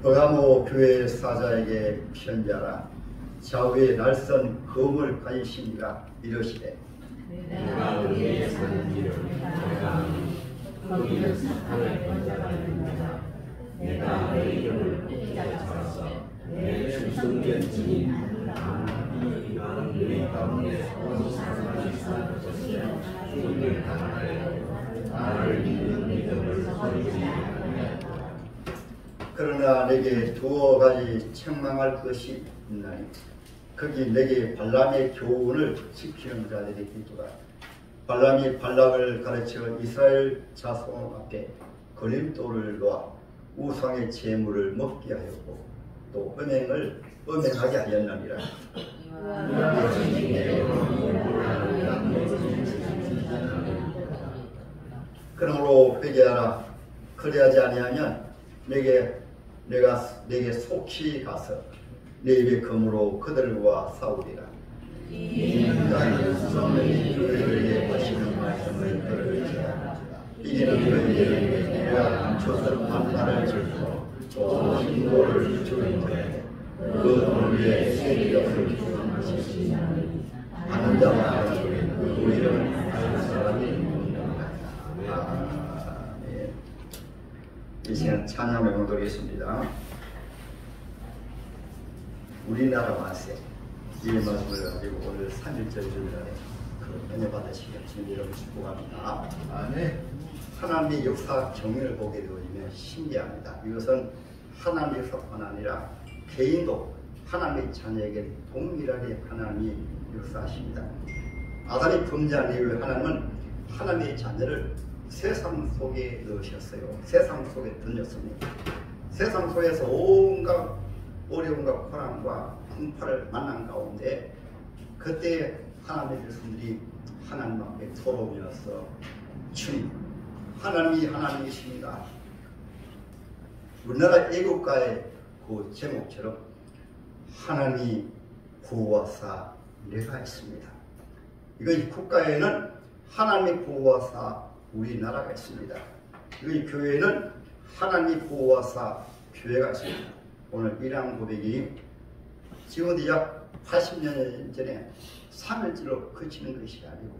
버가모 교회 사자에게 편지하라. 좌우에 날선 검을 가지시니가 이러시되 내가 의에 사는 이를 내가 거기는 사탄을 번잡하는 자 내가 내 이름을 굳게 잡아서 내 충성된 증인 나는 너희 가운데 사람이 사는 것에 죽음을 당하여 나를 믿는 믿음을 버리지 아니하였다. 그러나 내게 두어 가지 책망할 것이 있나니 거기 내게 발람의 교훈을 지키는 자들이 있도다. 발람이 발락을 가르쳐 이스라엘 자손 앞에 걸림돌을 놓아 우상의 제물을 먹게 하였고 또 음행하게 하였느니라. 그러므로 회개하라. 그리하지 아니하면 내게 속히 가서 내 입의 검으로 그들과 싸우리라. 인간은 수성의 교회를 하시는 말씀을 들으리라. 이는 그에게 내가 감춰서 판단을 줄고 또 신고를 주는데 그 돈 위에 세력을 주는 것이지 아는 자마다 그 이름을 아는 사람이 있느니라. 이 시간 찬양 명도하겠습니다. 우리나라 만세 이 말씀을 가지고 오늘 3.1절 주일날에 그 은혜 받으시길 주님 이름으로 축복합니다. 네. 하나님의 역사 경륜을 보게 되어지면 신기합니다. 이것은 하나님의 역사뿐 아니라 개인도 하나님의 자녀에게 동일하게 하나님이 역사하십니다. 아담이 범죄한 이후에 하나님은 하나님의 자녀를 세상 속에 넣으셨어요. 세상 속에 던졌습니다. 세상 속에서 온갖 어려움과 고난과 풍파를 만난 가운데 그때 하나님의 백성들이 하나님 앞에 돌아오면서 주님, 하나님이 하나님이십니다. 우리나라 애국가의 그 제목처럼 하나님이 구호하사 내가 있습니다. 이것이 국가에는 하나님이 구호하사 우리나라가 있습니다. 이것이 교회에는 하나님이 구호하사 교회가 있습니다. 오늘 일양 고백이 지금부터 약 80년 전에 3일절로 그치는 것이 아니고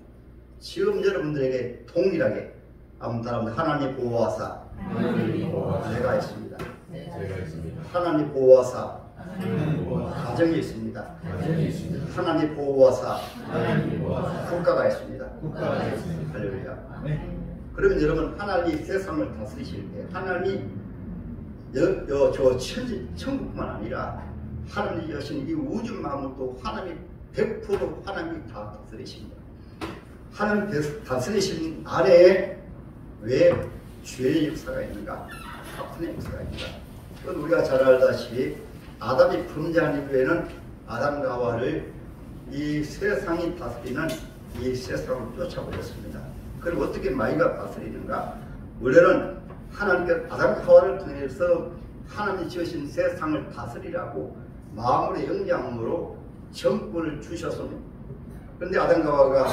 지금 여러분들에게 동일하게 하나님 보호하사 내가 있습니다. 하나님 보호하사 가정이 있습니다. 하나님 보호하사 국가가 있습니다. 할렐루야. 그러면 여러분 하나님이 세상을 다스리실 때 하나님이 저 천국뿐만 아니라 하나님이 여신 이 우주 만물도 하나님이 100% 하나님이 다 다스리십니다. 하나님 다스리신 안에 왜 죄의 역사가 있는가? 아픔의 역사가 있는가? 그건 우리가 잘 알다시피 아담이 범죄한 이후에는 아담과 하와를 이 세상이 다스리는 이 세상을 쫓아버렸습니다. 그럼 어떻게 마귀가 다스리는가? 원래는 하나님께서 아담과 하와를 통해서 하나님이 지으신 세상을 다스리라고 마음의 영향으로 정권을 주셨습니다. 그런데 아담과 하와가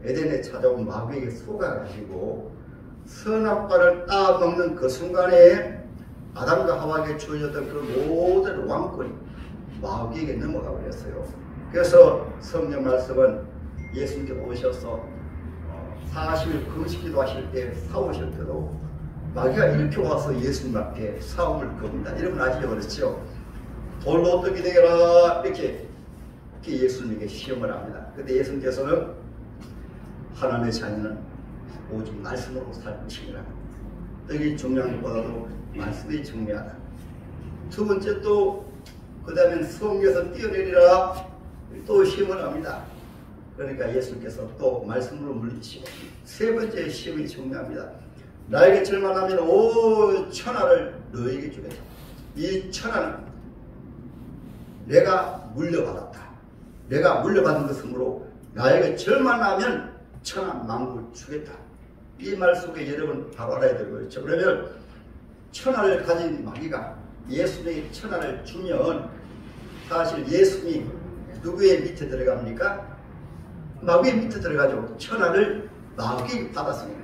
에덴에 찾아온 마귀에게 속아가지고 선악과를 따먹는 그 순간에 아담과 하와에게 주어졌던 그 모든 왕권이 마귀에게 넘어가 버렸어요. 그래서 성경 말씀은 예수님께서 오셔서 40일 금식기도 하실 때 싸우실 때도 마귀가 이렇게 와서 예수님 앞에 싸움을 겁니다. 여러분 아시죠? 그렇죠? 돌로 어떻게 되게라 이렇게 예수님에게 시험을 합니다. 근데 예수님께서는 하나님의 자녀는 오직 말씀으로 살 것이라. 여기 중요한 것보다도 말씀이 중요하다. 두 번째 또 그 다음에 성경에서 뛰어내리라 또 시험을 합니다. 그러니까 예수께서 또 말씀으로 물리치고 세 번째 시험이 중요합니다. 나에게 절망하면 오 천하를 너에게 주겠다. 이 천하는 내가 물려받았다. 내가 물려받은 것으로 나에게 절망하면 천하 만국을 주겠다. 이 말 속에 여러분 바로 알아야 되고 그렇죠. 그러면 천하를 가진 마귀가 예수님의 천하를 주면 사실 예수님이 누구의 밑에 들어갑니까? 마귀의 밑에 들어가죠. 천하를 마귀에게 받았습니다.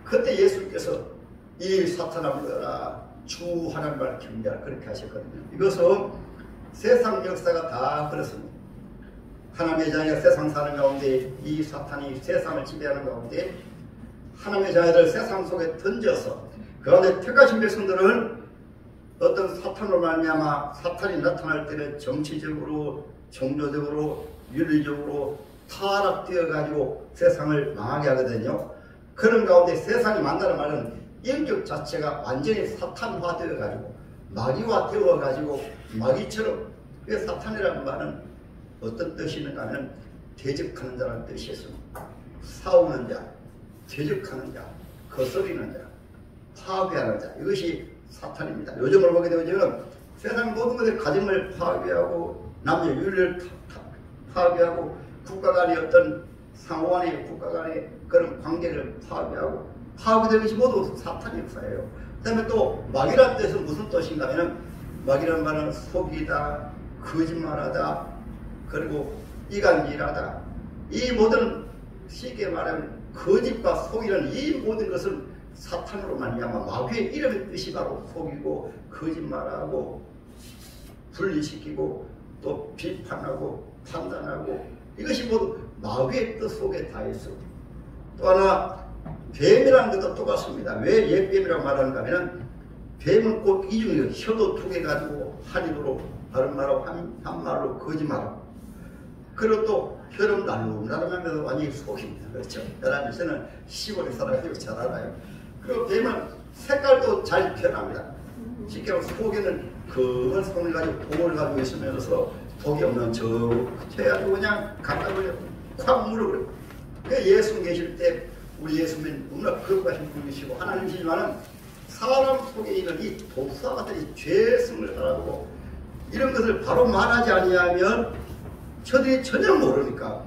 그때 예수께서 이 사탄아 물러라. 주 하나님을 경배하라 그렇게 하셨거든요. 이것은 세상 역사가 다 그렇습니다. 하나님의 자녀가 세상 사는 가운데 이 사탄이 세상을 지배하는 가운데 하나님의 자녀를 세상 속에 던져서 그 가운데 택하신 백성들은 어떤 사탄으로 말미암아 사탄이 나타날 때는 정치적으로 종교적으로 윤리적으로 타락되어 가지고 세상을 망하게 하거든요. 그런 가운데 세상이 만나는 말은 인격 자체가 완전히 사탄화되어 가지고 마귀화되어 가지고 마귀처럼 왜 사탄이라는 말은 어떤 뜻이 있는가 하면 대적하는 자라는 뜻이 있습니다. 싸우는 자, 대적하는 자, 거스리는 자, 파괴하는 자, 이것이 사탄입니다. 요즘으로 보게 되면 세상 모든 것의 가정을 파괴하고 남녀 윤리를 파괴하고 국가 간의 어떤 상호 간의 국가 간의 그런 관계를 파괴하고 파괴되는 것이 모두 사탄의 역사예요. 그 다음에 또 마귀라는 뜻은 무슨 뜻인가 하면 마귀라는 말은 속이다, 거짓말하다, 그리고 이간질하다. 이 모든 쉽게 말하면 거짓과 속이는 이 모든 것은 사탄으로 말미암아 마귀의 이름의 뜻이 바로 속이고 거짓말하고 분리시키고 또 비판하고 판단하고 이것이 모두 마귀의 뜻 속에 다 있어. 또 하나 뱀이라는 것도 똑같습니다. 왜 옛뱀이라고 말하는가 하면 뱀은 꼭 이중이에요. 혀도 두 개 가지고 한 입으로 다른 말하고 한 말로 거짓말하고 그리고 또 혀는 날름날름하면서 완전히 속입니다. 그렇죠? 11시는 시골에 살아가지고 잘 알아요. 그리고 뱀은 색깔도 잘 변합니다. 쉽게 말해서 속에는 검은 손을 가지고 독을 가지고 있으면서 독이 없는 저 해가지고 그냥 가까이 콱 물어버려요. 예수 계실 때 우리 예수님은 너무나 거룩하신 분이시고 하나님이시지만은 사람 속에 있는 이 독사 같은 이 죄성을 알아보고 이런 것을 바로 말하지 아니하면 저들이 전혀 모르니까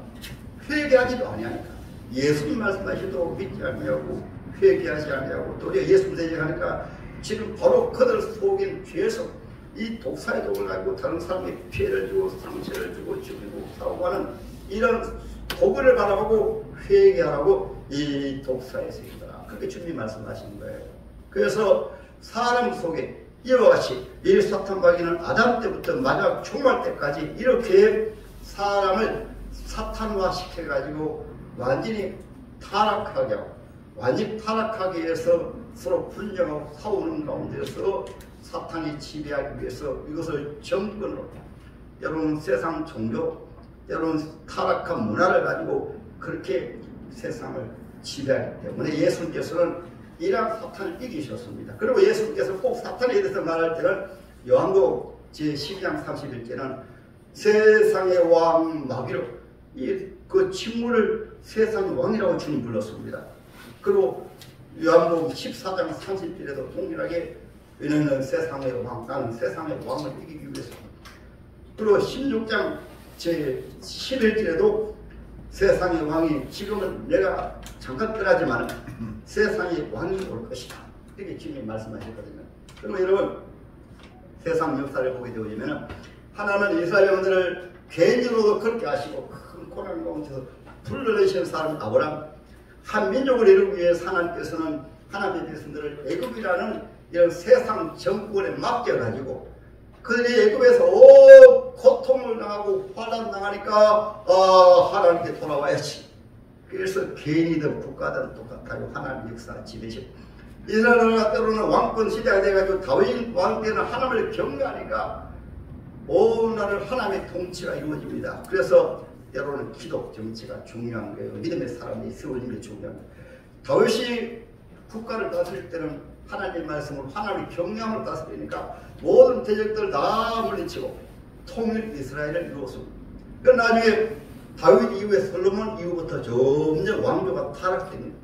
회개하지도 아니하니까 예수님 말씀하시도 믿지 아니하고 회개하지 아니하고 또 예수님 대적하니까 지금 바로 그들 속인 죄성 이 독사의 독을 가지고 다른 사람에게 피해를 주고 상처를 주고 죽이고 싸우고 하는 이런 독을 바라보고 회개하라고 이 독사에서 있더라. 그렇게 주님이 말씀하시는 거예요. 그래서 사람 속에 이와 같이 이 사탄 마귀는 아담 때부터 마지막 종말 때까지 이렇게 사람을 사탄화 시켜가지고 완전히 타락하게 하고 완전히 타락하게 해서 서로 분쟁하고 싸우는 가운데서 사탄이 지배하기 위해서 이것을 정권으로 여러분 세상 종교 여러분 타락한 문화를 가지고 그렇게 세상을 지배하기 때문에 예수님께서는 이러한 사탄을 이기셨습니다. 그리고 예수님께서 꼭 사탄에 대해서 말할 때는 요한복음 제12장 31절에는 세상의 왕 마귀로 그 침물을 세상의 왕이라고 주님 불렀습니다. 그리고 요한복음 14장 30절에도 동일하게 너는 세상의 왕, 나는 세상의 왕을 이기기 위해서. 그리고 16장 제11절에도 세상의 왕이 지금은 내가 잠깐 떠나지만 세상의 왕이 올 것이다. 이렇게 주님이 말씀하셨거든요. 그리고 여러분 세상 역사를 보게 되어지면 하나님은 이스라엘 영들을 개인적으로도 그렇게 하시고 큰 고난 가운데서 불러내신 사람 아브라함 한 민족을 이루기 위해서 하나님께서는 하나님의 백성들을 애굽이라는 이런 세상 정권에 맡겨가지고 그들이 애굽에서 고통을 당하고 환난 당하니까 하나님께 돌아와야지. 그래서 개인이든 국가든 똑같아요. 하나님 역사 지배시. 이스라엘은 때로는 왕권 시대가 돼가지고 다윗 왕 때는 하나님을 경외하니까 온 나라를 하나님의 통치가 이루어집니다. 그래서 때로는 기독 정치가 중요한 거예요. 믿음의 사람이 세워지는 게 중요한 거예요. 다윗이 국가를 다스릴 때는 하나님의 말씀으로 하나님의 경외함을 다스리니까 모든 대적들 다 물리치고 통일 이스라엘을 이루었습니다. 그 나중에 다윗 이후에 솔로몬 이후부터 점점 왕조가 타락됩니다.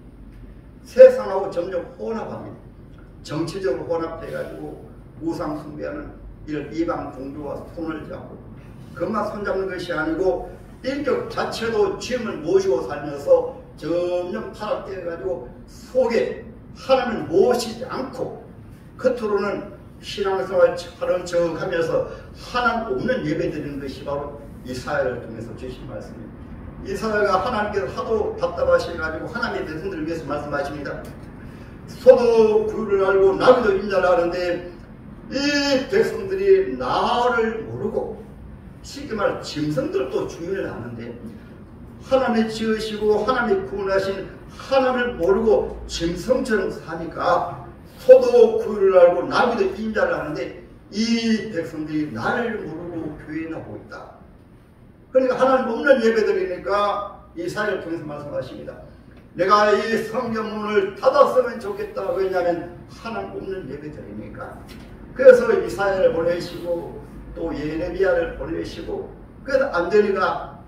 세상하고 점점 혼합합니다. 정치적으로 혼합돼가지고 우상 숭배하는 이런 이방 종교와 손을 잡고 그것만 손잡는 것이 아니고 인격 자체도 주님을 모시고 살면서 점점 타락되어가지고 속에 하나님을 모시지 않고 겉으로는 신앙생활 하는 척 하면서 하나님 없는 예배 드리는 것이 바로 이사야를 통해서 주신 말씀입니다. 이사야가 하나님께서 하도 답답하셔가지고 하나님의 백성들을 위해서 말씀하십니다. 소도 그를 알고 나비도 인자를 아는데 이 백성들이 나를 모르고 쉽게 말해 짐승들도 주인을 아는데 하나님이 지으시고 하나님이 구원하신 하나님을 모르고 짐승처럼 사니까 소도 그를 알고 나비도 인자를 아는데 이 백성들이 나를 모르고 교인하고 있다. 그러니까 하나님 없는 예배드리니까 이사야를 통해서 말씀하십니다. 내가 이 성경문을 닫았으면 좋겠다. 왜냐하면 하나님 없는 예배드리니까. 그래서 이사야를 보내시고 또 예레미야를 보내시고 그래서 안 되니까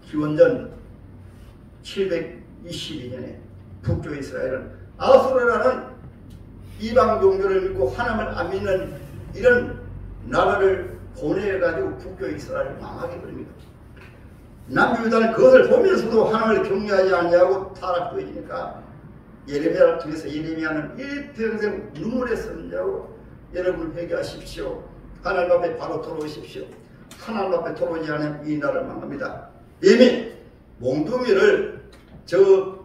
기원전 722년에 북쪽 이스라엘은 아수르라는 이방 종교를 믿고 하나님을 안 믿는 이런 나라를 보내가지고 북쪽 이스라엘을 망하게 됩니다. 남유다는 그것을 보면서도 하나님을 경외하지 않냐고 타락되니까 예레미야를 통해서 예레미야는 일평생 눈물의 선자로 여러분 회개하십시오. 하나님 앞에 바로 돌아오십시오. 하나님 앞에 돌아오지 않으면 이 나라를 망합니다. 이미 몽둥이를 저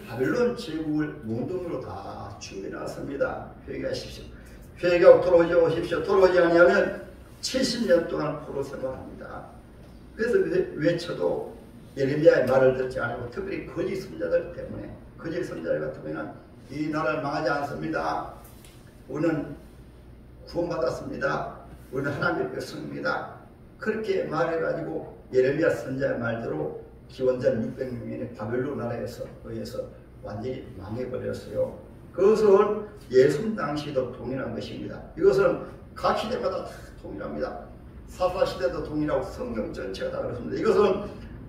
바벨론 제국을 몽둥이로 다 준비해놨습니다. 회개하십시오. 회개하고 돌아오지 오십시오. 돌아오지 않으면 70년 동안 포로 생활합니다. 그래서 외쳐도 예레미야의 말을 듣지 않고 특별히 거짓 선자들 때문에 거짓 선자들 같은 경우는 이 나라를 망하지 않습니다. 우리는 구원받았습니다. 우리는 하나님의 백성입니다. 그렇게 말해가지고 예레미야 선자의 말대로 기원전 600년에 바벨론 나라에서 의해서 완전히 망해버렸어요. 그것은 예수님 당시도 동일한 것입니다. 이것은 각 시대마다 다 동일합니다. 사사시대도 동일하고 성경 전체가 다 그렇습니다. 이것은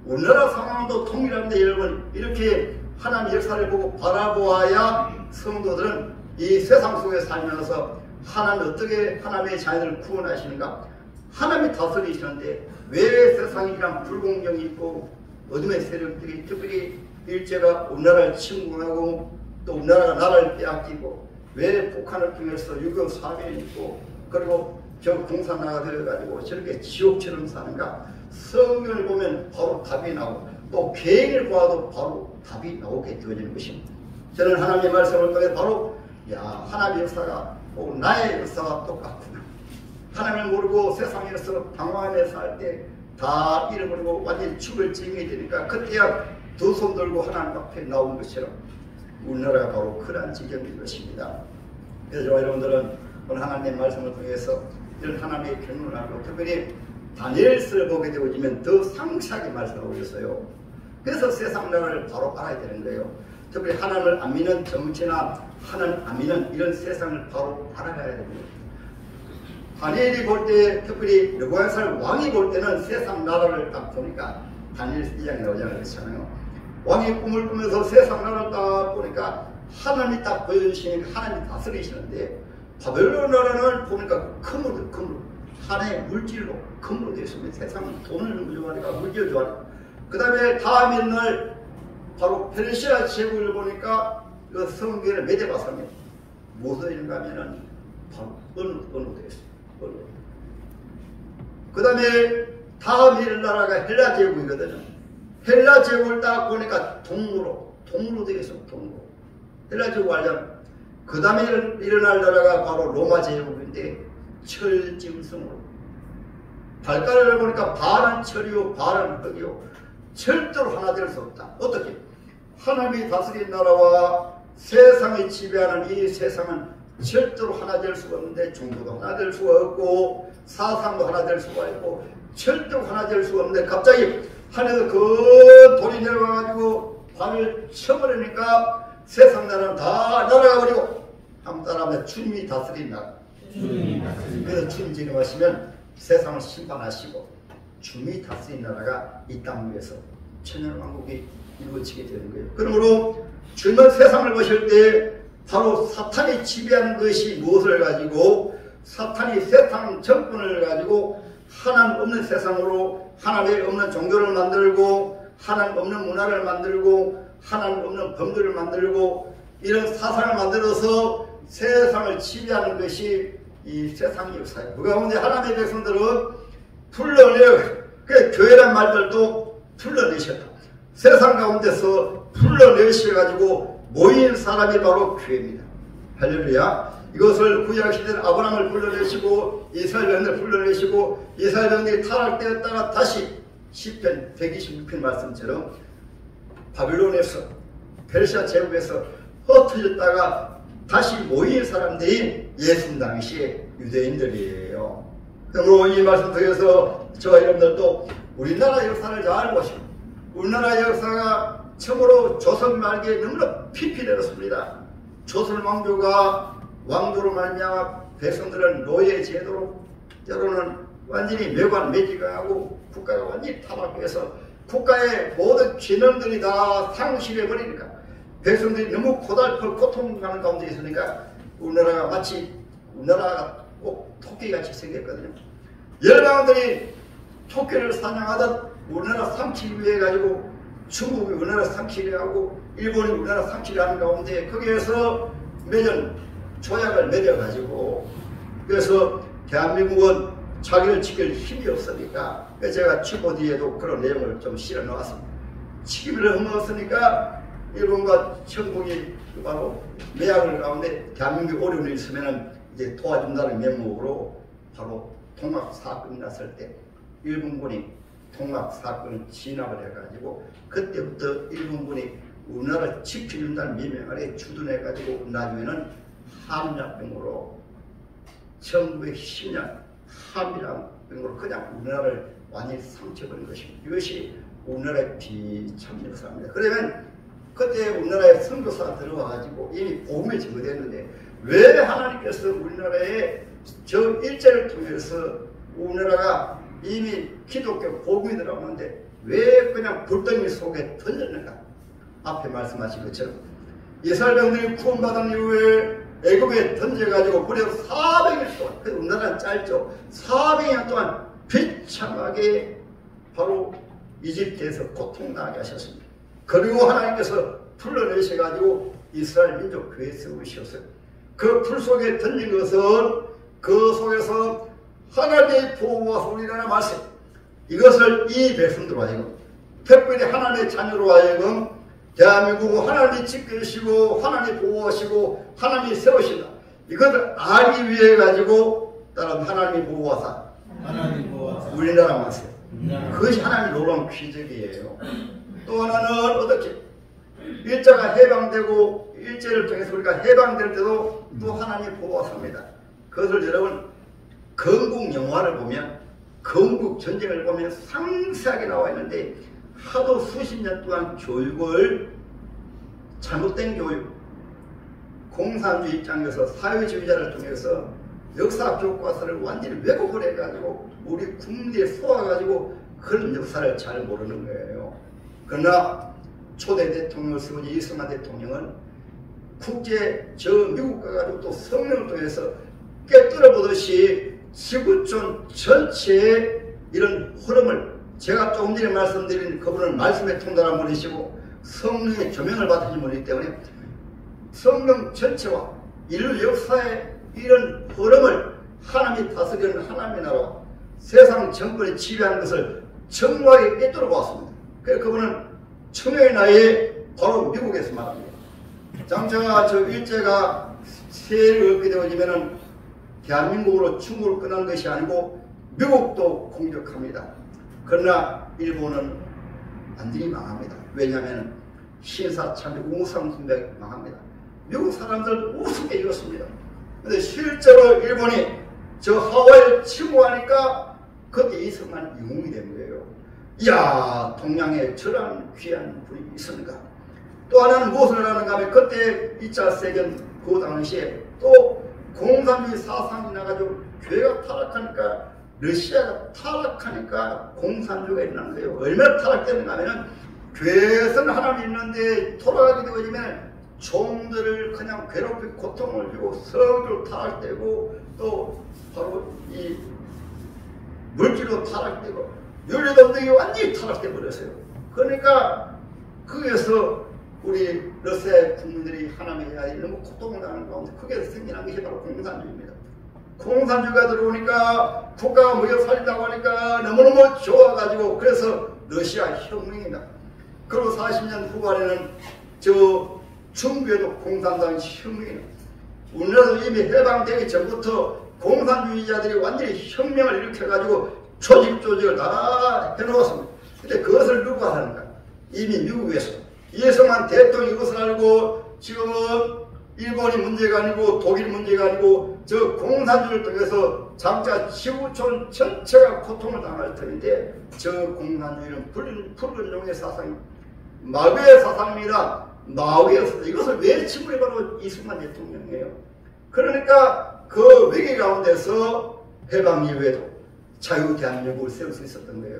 우리나라 상황도 동일한데 여러분 이렇게 하나님의 역사를 보고 바라보아야 성도들은 이 세상 속에 살면서 하나님 어떻게 하나님의 자녀들을 구원하시는가. 하나님이 다스리시는데 왜 세상이란 불공정이 있고 어둠의 세력들이 특별히 일제가 우리나라를 침공하고 또 우리나라가 나라를 빼앗기고 왜 북한을 통해서 6.25 사변이 있고 그리고 저 공산화가 되어가지고 저렇게 지옥처럼 사는가. 성경을 보면 바로 답이 나오고 또 개인을 보아도 바로 답이 나오게 되어지는 것입니다. 저는 하나님의 말씀을 통해 바로 하나님의 역사가 나의 역사와 똑같구나. 하나님을 모르고 세상에서 방황하며 살 때 다 잃어버리고 완전히 죽을 징이 되니까 그때야 두 손 들고 하나님 앞에 나온 것처럼 우리나라가 바로 그러한 지경인 것입니다. 그래서 여러분들은 오늘 하나님의 말씀을 통해서 이런 하나님의 경륜을 알고 특별히 다니엘서를 보게 되어지면 더 상세하게 말씀하고 있어요. 그래서 세상 나라를 바로 알아야 되는 거예요. 특별히 하나님을 안 믿는 정치나 하나님 안 믿는 이런 세상을 바로 알아가야 됩니다. 다니엘이 볼 때 특별히 느부갓네살 왕이 볼 때는 세상 나라를 딱 보니까 다니엘 2장에 나오잖아요. 그렇잖아요. 왕이 꿈을 꾸면서 세상 나라를 딱 보니까 하나님이 딱 보여주시니까 하나님이 다스리시는데 바벨론 나라는 보니까 금으로 하나의 물질로 금으로 되어 있습니다. 세상은 돈을 좋아하니까 물질을 좋아하니까. 그 다음에 다음 있는 바로 페르시아 제국을 보니까 그 성경을 메데바사입니다. 무엇을 있는가 하면은 바로 은으로 되어 있습니다. 그 다음에 다음 있는 나라가 헬라 제국이거든요. 헬라 제국을 딱 보니까 동으로 되어 있습니다. 동으로. 헬라 제국 알잖아요. 그 다음에 일어날 나라가 바로 로마 제국인데 철짐승으로. 발가락을 보니까 발은 철이요 발은 흙이요. 절대로 하나 될 수 없다. 어떻게? 하나님이 다스린 나라와 세상이 지배하는 이 세상은 절대로 하나 될 수가 없는데 종교도 하나 될 수가 없고 사상도 하나 될 수가 있고 절대로 하나 될 수가 없는데 갑자기 하늘에서 그 돌이 내려와가지고 발을 쳐버리니까 세상 나라는 다 날아가 버리고 한번 따라하면 주님이 다스린 나라. 그래서 주님 지금하시면 세상을 심판하시고 주님이 다스린 나라가 이 땅 위에서 천년왕국이 이루어지게 되는 거예요. 그러므로 주님은 세상을 보실 때 바로 사탄이 지배하는 것이 무엇을 가지고 사탄이 세상 정권을 가지고 하나님 없는 세상으로 하나님 없는 종교를 만들고 하나님 없는 문화를 만들고 하나님 없는 법률을 만들고 이런 사상을 만들어서 세상을 지배하는 것이 이 세상의 역사예요. 그 가운데 하나님의 백성들은 풀러내요. 그 교회란 말들도 풀러내셨다. 세상 가운데서 불러내셔가지고 모인 사람이 바로 교회입니다. 할렐루야. 이것을 구약시대는 아브라함을 불러내시고 이스라엘 백성을 불러내시고 이스라엘 백성이 타락되었다가 다시 시편 126편 말씀처럼 바빌론에서 페르시아 제국에서 흩어졌다가 다시 모인 사람들이 예수님 당시에 유대인들이에요. 그러므로 이 말씀 통해서 저와 여러분들도 우리나라 역사를 잘 알고 싶습니다. 우리나라 역사가 처음으로 조선 말기에 너무나 피피되었습니다. 조선 왕조로 말미암아 백성들은 노예 제도로 때로는 완전히 매관매직하고 국가가 완전히 타락해서 국가의 모든 기능들이 다 상실해 버리니까 백성들이 너무 고통하는 가운데 있으니까 우리나라가 마치 우리나라가 꼭 토끼같이 생겼거든요. 열방들이 토끼를 사냥하듯 우리나라 삼키기 위해 가지고 중국이 우리나라 삼키려 하고 일본이 우리나라 삼키려 하는 가운데 거기에서 매년 조약을 맺어가지고 그래서 대한민국은 자기를 지킬 힘이 없으니까 제가 취보디에도 그런 내용을 좀 실어 놓았습니다. 치기를 허물었으니까 일본과 천국이 바로 매약을 가운데 대한민국이 어려움이 있으면은 이제 도와준다는 명목으로 바로 통합 사건이 났을 때 일본군이 통합 사건을 진압을 해가지고 그때부터 일본군이 우리나라를 지켜준다는 미명 아래 주둔해가지고 나중에는 한일합병으로 1910년 한일합병으로 그냥 우리나라를 완전히 삼켜버린 것입니다. 이것이 우리나라의 비참 역사입니다. 그러면 그때 우리나라에 선교사가 들어와가지고 이미 복음이 증거됐는데 왜 하나님께서 우리나라에 저 일제를 통해서 우리나라가 이미 기독교 복음이 들어왔는데 왜 그냥 불덩이 속에 던졌는가? 앞에 말씀하신 것처럼 이스라엘 백성들이 구원받은 이후에 애굽에 던져가지고 무려 400일 동안, 우리나라는 짧죠. 400년 동안 비참하게 바로 이집트에서 고통나게 하셨습니다. 그리고 하나님께서 불러내셔가지고 이스라엘 민족 교회 세우셨어요. 그 풀 속에 던진 것은 그 속에서 하나님의 보호와 우리나라 말씀, 이것을 이 백성들로 하여금 특별히 하나님의 자녀로 하여금 대한민국은 하나님이 지켜주시고 하나님이 보호하시고 하나님이 세우신다. 이것을 알기 위해 가지고 따라 하나님이 보호하사 우리나라 말씀. 그것이 하나님의 놀라운 기적이에요. 또 하나는 어떻게 일자가 해방되고 일제를 통해서 우리가 해방될 때도 또 하나님이 보호하십니다. 그것을 여러분 건국 영화를 보면 건국 전쟁을 보면 상세하게 나와 있는데 하도 수십 년 동안 교육을 잘못된 교육 공산주의 입장에서 사회주의자를 통해서 역사 교과서를 완전히 왜곡을 해가지고 우리 국민들이 쏘아가지고 그런 역사를 잘 모르는 거예요. 그러나 초대 대통령을 세운 이승만 대통령은 국제 저 미국 가가지고 또 성령을 통해서 깨뜨려 보듯이 지구촌 전체의 이런 흐름을 제가 조금 전에 말씀드린 그분은 말씀에 통달한 분이시고 성령의 조명을 받으신 분이기 때문에 성령 전체와 인류 역사의 이런 흐름을 하나님이 다스리는 하나님의 나라 세상 정권이 지배하는 것을 정확하게 깨뜨려 보았습니다. 그래서 그분은 청년의 나이에 바로 미국에서 말합니다. 장차가 저 일제가 세를 얻게 되어지면은 대한민국으로 중국을 끊는 것이 아니고 미국도 공격합니다. 그러나 일본은 완전히 망합니다. 왜냐하면 신사참배 우상숭배가 망합니다. 미국 사람들 우습게 이겼습니다. 그런데 실제로 일본이 저 하와이를 침공하니까 그때 이승만이 영웅이 된 거예요. 이야, 동양에 저런 귀한 분이 있습니까? 또 하나는 무엇을 하는가 하면 그때 2차 세계는 그 당시에 또 공산주의 사상이 나가지고 교회가 타락하니까 러시아가 타락하니까 공산주의가 일어난 거예요. 얼마나 타락되는가 하면은 교회에서는 하나님 있는데 돌아가게 되어지면 종들을 그냥 괴롭히고 고통을 주고 성도로 타락되고 또 바로 이 물질로 타락되고 윤리동등이 완전히 타락돼 버렸어요. 그러니까 거기에서 우리 러시아 국민들이 하나님의 아이 너무 고통을 당하는 가운데 그게 생겨난 것이 바로 공산주의입니다. 공산주의가 들어오니까 국가가 무역 살린다고 하니까 너무너무 좋아가지고 그래서 러시아 혁명이다. 그리고 40년 후반에는 저 중국에도 공산당 혁명이 우리나라도 이미 해방되기 전부터 공산주의자들이 완전히 혁명을 일으켜가지고 조직을 다 해놓았습니다. 근데 그것을 누가 하는가? 이미 미국에서 이승만 대통령이 이것을 알고 지금은 일본이 문제가 아니고 독일 문제가 아니고 저 공산주의를 통해서 장차 지구촌 전체가 고통을 당할 터인데 저 공산주의는 붉은 용의 사상이 마귀의 사상입니다. 마귀였습니다. 이것을 외치고 바로 이승만 대통령이에요. 그러니까 그 위기 가운데서 해방 이후에도 자유 대한민국을 세울 수 있었던 거예요.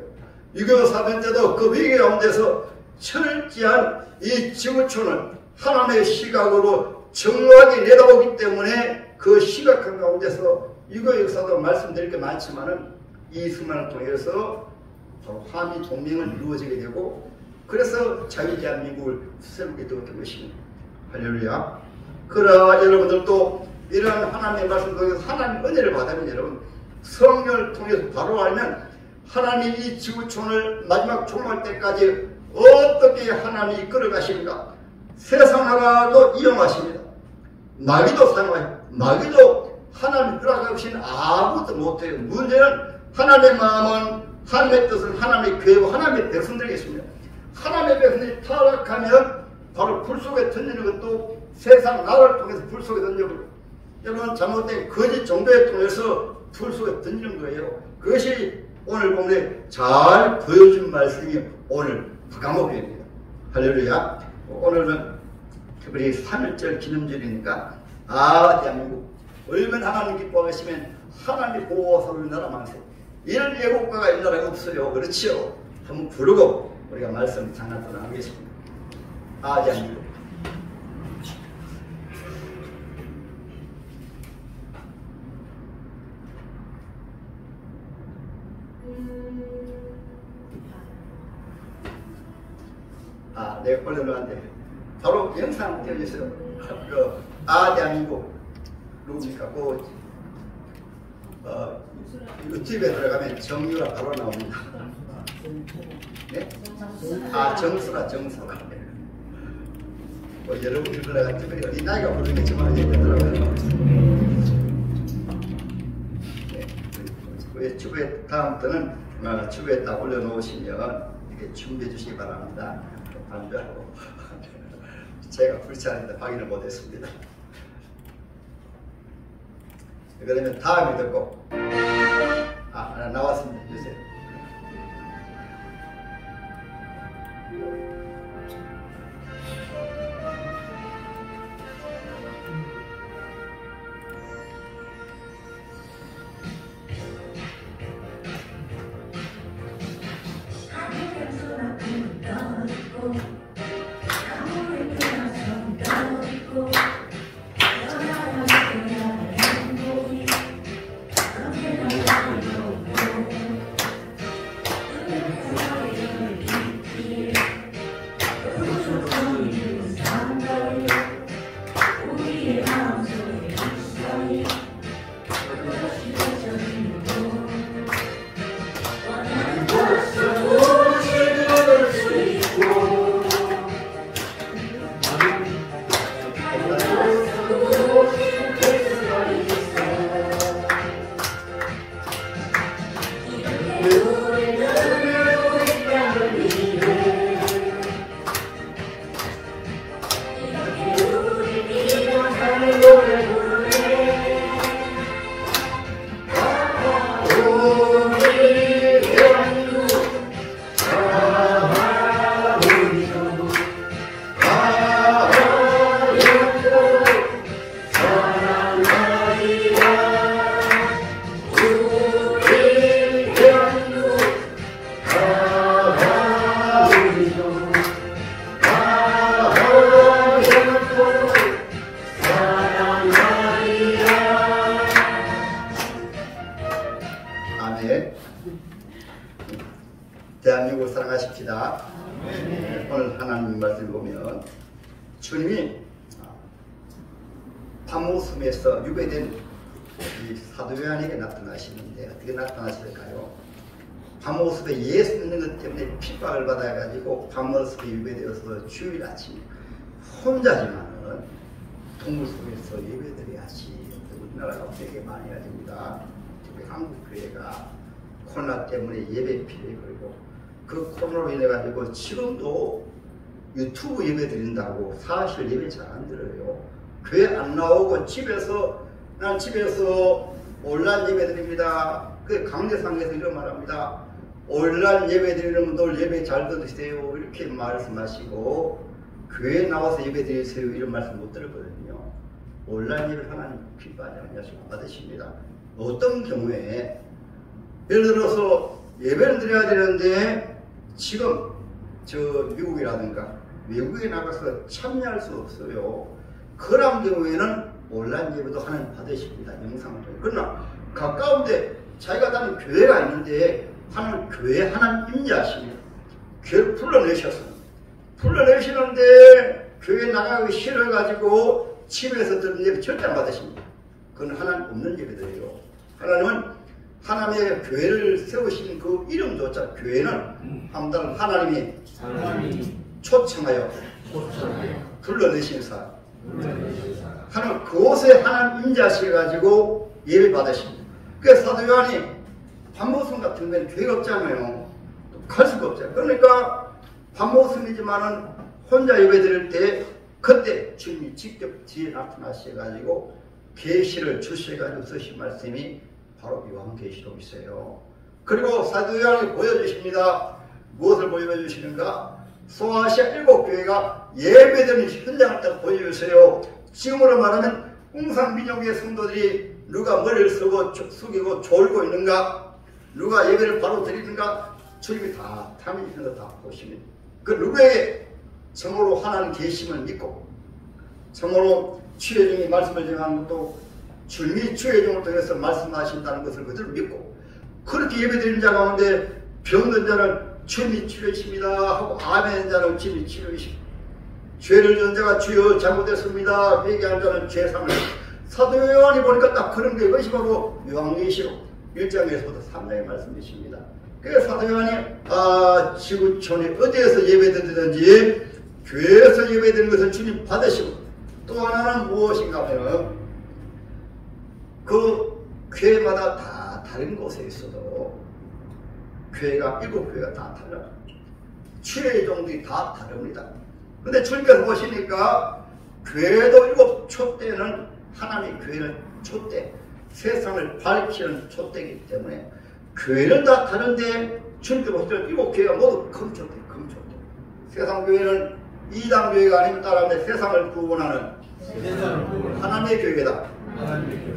6.25 사변 때도 그 위기 가운데서 철저한 이 지구촌을 하나님의 시각으로 정확하게 내다보기 때문에 그 시각한 가운데서 이거 역사도 말씀드릴 게 많지만은 이승만을 통해서 한미 동맹을 이루어지게 되고 그래서 자유 대한민국을 세우게 되었던 것입니다. 할렐루야. 그러나 여러분들도 이런 하나님의 말씀 통해서 하나님 은혜를 받으면 여러분 성령을 통해서 바로 알면 하나님이 이 지구촌을 마지막 종말 때까지 어떻게 하나님이 이끌어 가시는가 세상 나라도 이용하십니다. 마귀도 사용하십니다. 마귀도 하나님 허락 없이는 아무것도 못해요. 문제는 하나님의 마음은 하나님의 뜻은 하나님의 계획 하나님의 백성들에게 있습니다. 하나님의 백성들이 타락하면 바로 불 속에 던지는 것도 세상 나라를 통해서 불 속에 던져버리고 여러분 잘못된 거짓 종교에 통해서 불 속에 던지는 거예요. 그것이 오늘 본문에 잘 보여준 말씀이 오늘 부가목입니다. 할렐루야. 오늘은 특별히 3.1절 기념절이니까 대한민국 얼마나 하나님 기뻐하시면 하나님이 보호하사 우리나라 만세 이런 애국가가 이 나라에 없어요. 그렇지요. 한번 부르고 우리가 말씀 장난도 나누겠습니다. 대한민국 내가 올려놓았는데 바로 영상 띄워주세요. 대한민국 누굽니까? 유튜브에 들어가면 정유라 바로 나옵니다. 네? 정수라. 여러분이 불러가 특별히 이 나이가 모르겠지만 얘기하더라고요. 유튜브에 다음부터는 유튜브에 딱 올려놓으시면 이렇게 준비해 주시기 바랍니다. 안주하고 제가 불쌍한데 확인을 못했습니다. 그러면 다음에 듣고 나왔습니다. 주세요. 대한민국을 사랑하십시다. 오늘 하나님 말씀 보면 주님이 파모섬에서 유배된 이 사도 요한에게 나타나시는데 어떻게 나타나실까요? 밤모습에 예수 믿는 것 때문에 핍박을 받아가지고 밤모습에 유배되어서 주일 아침 혼자지만은 동물 속에서 예배드려야지. 우리나라가 되게 많이 가집니다. 특히 한국 교회가 코로나 때문에 예배 피해 걸고 그 코로나로 인해 가지고 지금도 유튜브 예배 드린다고 사실 예배 잘 안 들어요. 교회 안 나오고 난 집에서 온라인 예배 드립니다. 그 강대상에서 이런 말합니다. 온라인 예배 드리는 분들 예배 잘 들으세요. 이렇게 말씀하시고 교회 나와서 예배 드리세요. 이런 말씀 못 들었거든요. 온라인 예배 하나님 핍박하지 않으시고 받으십니다. 어떤 경우에 예를 들어서 예배를 드려야 되는데 지금 저 미국이라든가 외국에 나가서 참여할 수 없어요. 그런 경우에는 온라인 예배도 하나님 받으십니다. 영상을 통해. 그러나 가까운데 자기가 다니는 교회가 있는데 하나님 교회 하나님 임재하십니다. 교회를 불러내시는데 교회 나가기 싫어가지고 집에서 듣는 예배 절대 안 받으십니다. 그건 하나님 없는 예배들이에요. 하나님은 하나님의 교회를 세우신 그 이름조차 교회는 하나님이 초청하여 불러내신 사람. 하나님 그곳에 하나님 임재하셔가지고 예배 받으십니다. 그래서 사도 요한이 밤모습 같은 데는 교회가 없잖아요. 갈 수가 없잖아요. 그러니까 밤모습이지만은 혼자 예배 드릴 때 그때 주님이 직접 뒤에 나타나셔가지고 계시를 주셔가지고 쓰신 말씀이 바로 요한계시록이세요. 그리고 사도 요한이 보여주십니다. 무엇을 보여주시는가? 소아시아 7교회가 예배드리는 현장을 딱 보여주세요. 지금으로 말하면 웅상민족의 성도들이 누가 머리를 숙이고 졸고 있는가? 누가 예배를 바로 드리는가? 주님이 다 탐의해서 다 보십니다. 그 누구에게 정말로 하나님 계심을 믿고 정말로 주의 종이 말씀을 전하는 것도 주님이 주의 종을 통해서 말씀하신다는 것을 그대로 믿고 그렇게 예배드리는 자 가운데 병든 자는 주님이 치료이십니다 하고 아멘 자는 주님이 치료이십니다. 죄를 진 자가 주여 잘못했습니다 회개한 자는 죄상을 사도 요한이 보니까 딱 그런 게 이것이 바로 요한계시록 1장에서부터 3장의 말씀이십니다. 그래서 사도 요한이 지구촌에 어디에서 예배드리든지 교회에서 예배드리는 것을 주님 받으시고 또 하나는 무엇인가 하면 그 교회마다 다 다른 곳에 있어도 교회가 7교회가 다 달라요. 주의 종들이 다 다릅니다. 근데 주님께서 보시니까 교회도 7촛대는 하나님의 교회는 촛대 세상을 밝히는 촛대이기 때문에 교회는 다 다른데 주님께서 보시면 7교회가 모두 금촛대 세상 교회는 이단 교회가 아니면 따라하는데 세상을 구원하는 하나님의 교회다.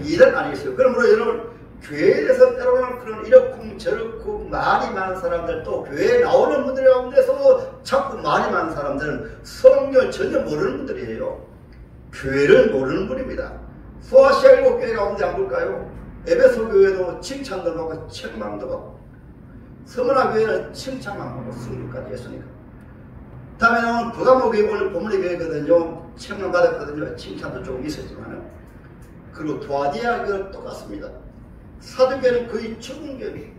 이단 아니겠어요. 그러므로 여러분 교회에 대해서 때로는 그런 이렇고 저렇고 말이 많은 사람들 또 교회에 나오는 분들 가운데서도 자꾸 말이 많은 사람들은 성경을 전혀 모르는 분들이에요. 교회를 모르는 분입니다. 소아시아 7교회 가운데 안 볼까요? 에베소 교회도 칭찬도 받고 책망도 받고 서문화 교회는 칭찬만 받고 승리까지 했으니까 다음에 나오는 부가모 교회 본문의 교회거든요. 책망 받았거든요. 칭찬도 조금 있었지만 그리고 도아디아 교회는 똑같습니다. 사도교회는 거의 죽은 교회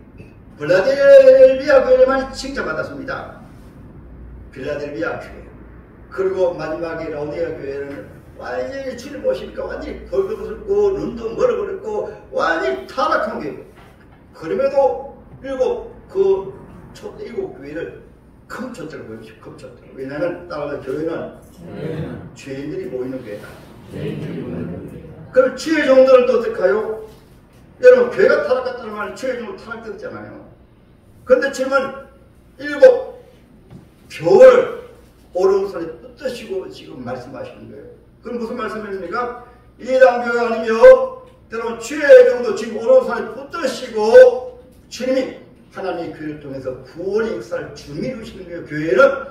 빌라델비아 교회만 칭찬받았습니다. 빌라델비아 교회 그리고 마지막에 라오디아 교회는 완전히 주님 보시니까 완전히 벌거벗고 눈도 멀어버렸고 완전히 타락한 교회. 그럼에도 7교회를 금초대로 보여주시고 금초대로. 왜냐하면 따라서 교회는 죄인들이 모이는 교회다. 그럼 주의 종들은 또 어떡해요? 여러분 교회가 타락했다는 말은 주의 종도 타락됐잖아요. 그런데 주님은 7교회를 오른손에 붙드시고 지금 말씀하시는 거예요. 그럼 무슨 말씀입니까? 이단교회 아니며 때로는 주의 종도 지금 오른손에 붙드시고 주님이 하나님의 교회를 통해서 구원의 역사를 주님이 이루시는 거예요. 교회는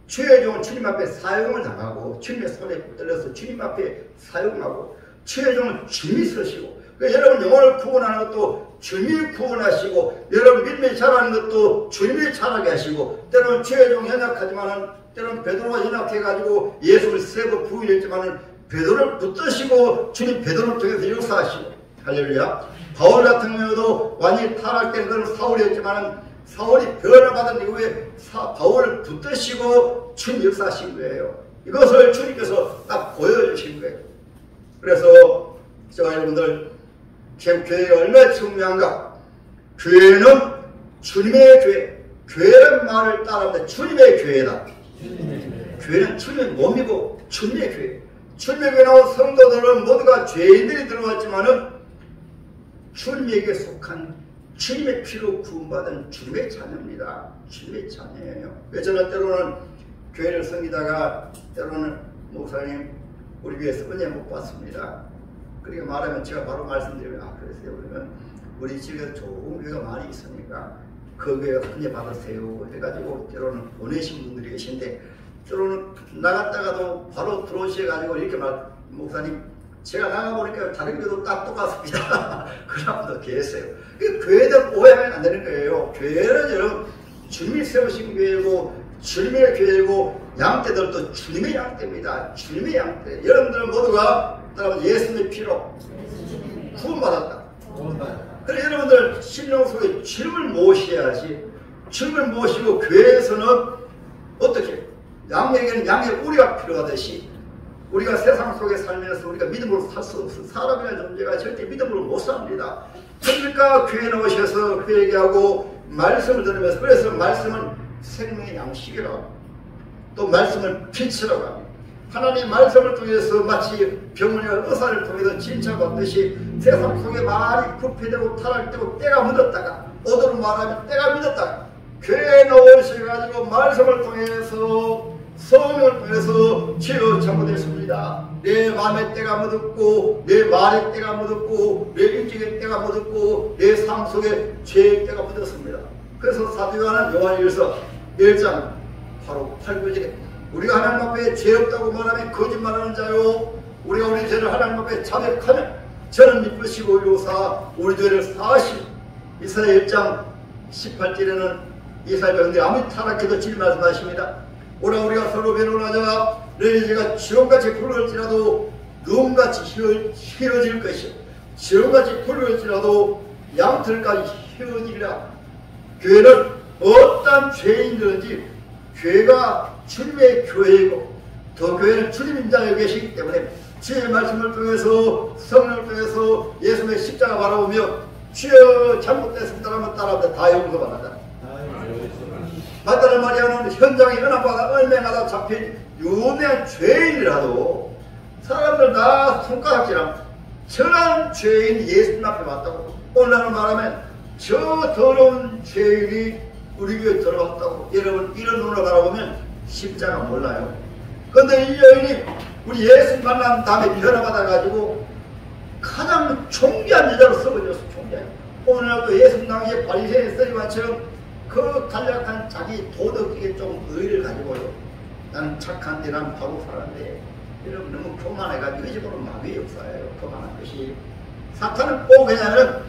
주의 종은 주님 앞에 사용을 당하고 주님의 손에 붙들려서 주님 앞에 사용하고 주의 종은 주님이 서시고 그러니까 여러분 영혼을 구원하는 것도 주님이 구원하시고 여러분 믿음이 자라는 것도 주님이 자라게 하시고 때로는 주의 종 연약하지만은 때로는 베드로가 연약해가지고 예수를 세 번 부인했지만은 베드로를 붙드시고 주님 베드로를 통해서 역사하시고 할렐루야. 바울 같은 경우도 완전히 타락된 것은 사울이었지만은 사울이 변화받은 이후에 바울을 붙드시고 주님 역사하신 거예요. 이것을 주님께서 딱 보여주신 거예요. 그래서 제가 여러분들 교회가 얼마나 중요한가. 교회는 주님의 교회. 교회란 말을 따라하면 주님의 교회다. 교회는 주님의 몸이고 주님의 교회. 주님의 교회 나온 성도들은 모두가 죄인들이 들어왔지만은 주님에게 속한 주님의 피로 구원받은 주님의 자녀입니다. 주님의 자녀예요. 그래서 저는 때로는 교회를 섬기다가 때로는 목사님 우리 교회에서 은혜 못 받습니다. 그렇게 말하면 제가 바로 말씀드리면 그러세요. 그러면 우리 집에 좋은 교회가 많이 있으니까 그 교회 은혜 받으세요 해가지고 때로는 보내신 분들이 계신데 때로는 나갔다가도 바로 들어오셔가지고 이렇게 목사님 제가 나가보니까 다른 교회도 딱 똑같습니다. 그런 분도 계세요. 교회들 오해하면 안 되는 거예요. 교회는 여러분 주님이 세우신 교회고 주님의 교회고 양떼들도 주님의 양떼입니다. 주님의 양떼. 여러분들은 모두가 예수님의 피로 구원받았다. 그래서 여러분들 심령 속에 주님을 모셔야지. 주님을 모시고 교회에서는 어떻게? 양에게는 양의 우리가 필요하듯이 우리가 세상 속에 살면서 우리가 믿음으로 살 수 없어. 사람이라는 존재가 절대 믿음으로 못 삽니다. 그러니까 교회에 나오셔서 그 얘기하고 말씀을 들으면서 그래서 말씀은 생명의 양식이라고 또 말씀을 빛이라고 합니다. 하나님 말씀을 통해서 마치 병원이나 의사를 통해서 진찰받듯이 세상 속에 많이 부패되고 타락되고 때가 묻었다가 어두로 말하면 때가 묻었다가 교회에 나오셔가지고 말씀을 통해서 성령을 통해서 치유 참고됐습니다. 내 마음의 때가 묻었고 내 말의 때가 묻었고 내 인격의 때가 묻었고 내 삶 속에 죄의 때가 묻었습니다. 그래서 사도 요한일서 1장 바로 8, 9절에 우리가 하나님 앞에 죄 없다고 말하면 거짓말하는 자요 우리가 우리 죄를 하나님 앞에 자백하면 저는 미쁘시고 의로사 우리 죄를 사하시. 이사야 1장 18절에는 이사야 백성들이 아무리 타락해도 주님 말씀하십니다. 오라 우리가 서로 변론하자 너희 죄가 지옥같이 푸르질지라도 눈같이 휘어질 것이요 지옥같이 푸르질지라도 양털까지 휘어지리라. 교회는 어떤 죄인들인지 교회가 주님의 교회이고 더 교회는 주님 임장에 계시기 때문에 주의 말씀을 통해서 성령을 통해서 예수님의 십자가 바라보며 주여 잘못됐습니다 하면 따라하면 다 용서받는다. 마다나 마리아는 현장에 은하바다 얼맹하다 잡힌 유명한 죄인이라도 사람들 다 손가락질하면 천한 죄인 예수님 앞에 왔다고 오늘날 말하면 저 더러운 죄인이 우리 교회에 들어왔다고. 여러분 이런 눈으로 바라보면 십자가 몰라요. 그런데 이 여인이 우리 예수 만난 다음에 변화받아가지고 가장 존귀한 여자로 썩어졌어. 존귀한. 오늘날도 예수 당시에 바리새인 서리반처럼 그 간략한 자기 도덕에 좀 의의를 가지고요. 나는 착한데 난 바로 살았는데 여러분 너무 교만해가지고 이 집으로 마귀의 역사예요. 교만한 것이. 사탄은 꼭 그냥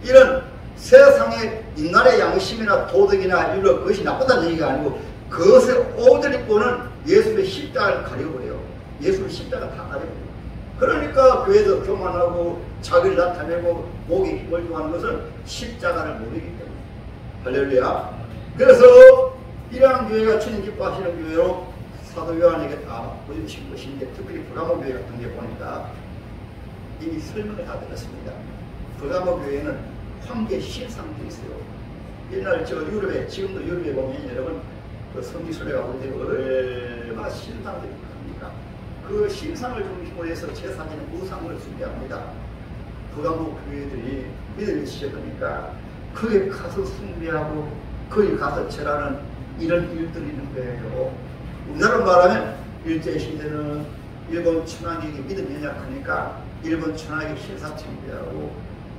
이런 세상의 인간의 양심이나 도덕이나 이런 것이 나쁘다는 얘기가 아니고 그것에 옷을 입고는 예수의 십자가를 가려버려요. 예수의 십자가 다 가려버려요. 그러니까 교회도 교만하고 자기를 나타내고 목에 힘을 주고 하는 것은 십자가를 모르기 때문에. 할렐루야. 그래서 이러한 교회가 주님 기뻐하시는 교회로 사도 요한에게 다 보여주신 것인데 특별히 브라모 교회 같은 데 보니까 이미 설명을 다 들었습니다. 브라모 교회는 황제 신상도 있어요. 옛날 저 유럽에 지금도 유럽에 보면 여러분 그 성지순례가 볼 때 얼마나 신상들이 큽니까? 그 신상을 중심으로 해서 제사지는 우상을 숭배합니다. 브라모 교회들이 믿음이 시작하니까 거기 가서 숭배하고 거기 가서 절하는 이런 일들이 있는 거예요. 우리나라 말하면 일제시대는 일본 천황객이 믿음이 연약하니까 일본 천황객 신상 숭배하고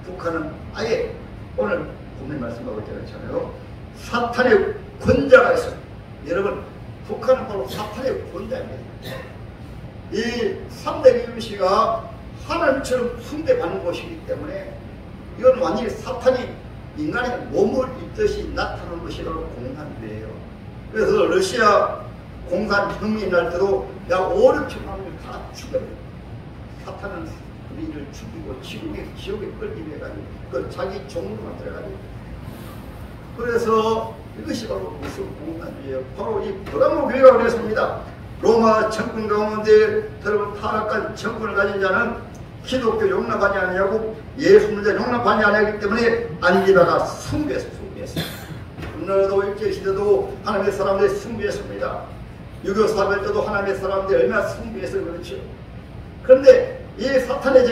북한은 아예 오늘 본문 말씀하고 있잖아요. 사탄의 권자가 있어요. 여러분 북한은 바로 사탄의 권자입니다. 이 3대 임시가 하나님처럼 숭배받는 곳이기 때문에 이건 완전히 사탄이 인간의 몸을 입듯이 나타나는 것이라고 공산돼요. 그래서 러시아 공산혁명이 날 때도 약 5, 6천 명을 다 죽여버려요. 사탄은 우리를 죽이고 지옥에 끌기 위해 가지고 그 자기 종으로 만들어가지고 그래서 이것이 바로 무슨 공산주의예요. 바로 이 브라모 교회가 그랬습니다. 로마 정권 가운데 여러분 타락한 정권을 가진 자는 기독교 용납하지 아니하고 예수 문제 용납하지 아니하기 때문에 안디바가 숭배했어요. 오늘도 일제시대도 하나님의 사람들이 숭배했습니다. 6.25 사별 때도 하나님의 사람들이 얼마나 숭배해서 그렇죠. 그런데 이 사탄의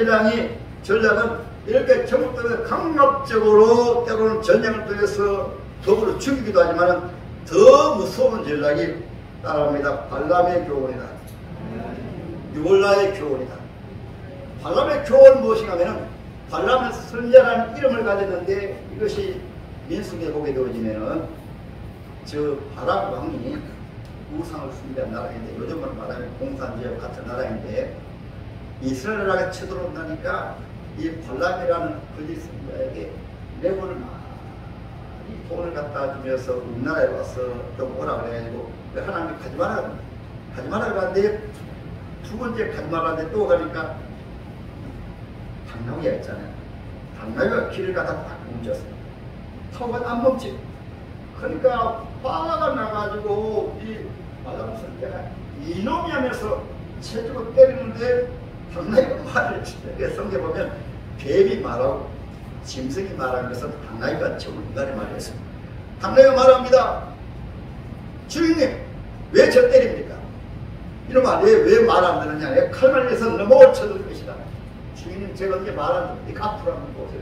전략은 이렇게 전국들을 강압적으로 때로는 전쟁을 통해서 더불어 죽이기도 하지만 더 무서운 전략이 따라합니다. 발람의 교훈이다. 유월라의 교훈이다. 발람의 교훈은 무엇인가 하면 발람은 선자라는 이름을 가졌는데 이것이 민수기에 보게 되어지면은 저 바락 왕이 우상을 숭배한 나라인데 요즘으로 말하면 공산주의와 같은 나라인데 이스라엘 나라가 쳐들어온다니까 이 발람이라는 거짓 선자에게 레고를 많이 돈을 갖다 주면서 우리나라에 와서 좀 오라 그래가지고 하나님이 가지 마라 그러는데 두 번째 가지 말라는데 또 가니까 당나귀가 있잖아요. 당나귀가 길을 가다가 막 멈췄어요. 타고가 안 멈지. 그러니까 화가 나가지고 이 발람 선자가 이놈이 하면서 체중을 때리는데 당나귀가 말을 치는데 성경에 보면 뱀이 말하고 짐승이 말하는 것은 당나귀가 저걸 인간이 말했습니다. 당나귀가 말합니다. 주인님 왜 저 때립니까? 이놈아 왜 말 안 듣느냐? 내가 칼만 내서 넘어올 쳐들 것이다. 주인님 제가 언제 말 안 듣니까 앞으로 한번 보세요.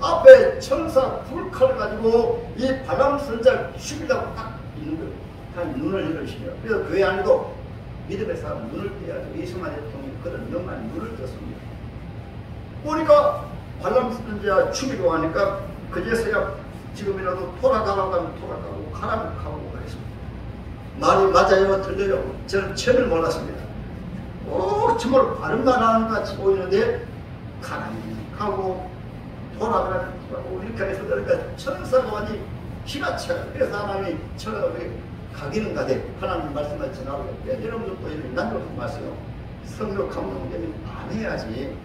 앞에 천사 불칼을 가지고 이 발람 선자를 죽이려고 딱 있는 거예요. 한 눈을 열으시며 그래서 교회 안에도 믿음의 사람 눈을 떼야죠. 이승만 대통령이 그런 명만 눈을 떴습니다. 보니까 발람 선자 죽이려고 하니까 그제서야 지금이라도 돌아가라고 하면 돌아가고 가라면 가고 그랬습니다. 말이 맞아요 들려요. 저는 처음을 몰랐습니다. 정말 바른 말 하는 것 같이 보이는데 가라면 가고 돌아가라면 돌아가고 이렇게 해서 그러니까 천사가 완전히 기가 차요. 그래서 하나님이 천사가 가기는 가되 하나님 말씀을 전하고 여러분들도 이런 난독한 말씀요. 성령 감동되면 안 해야지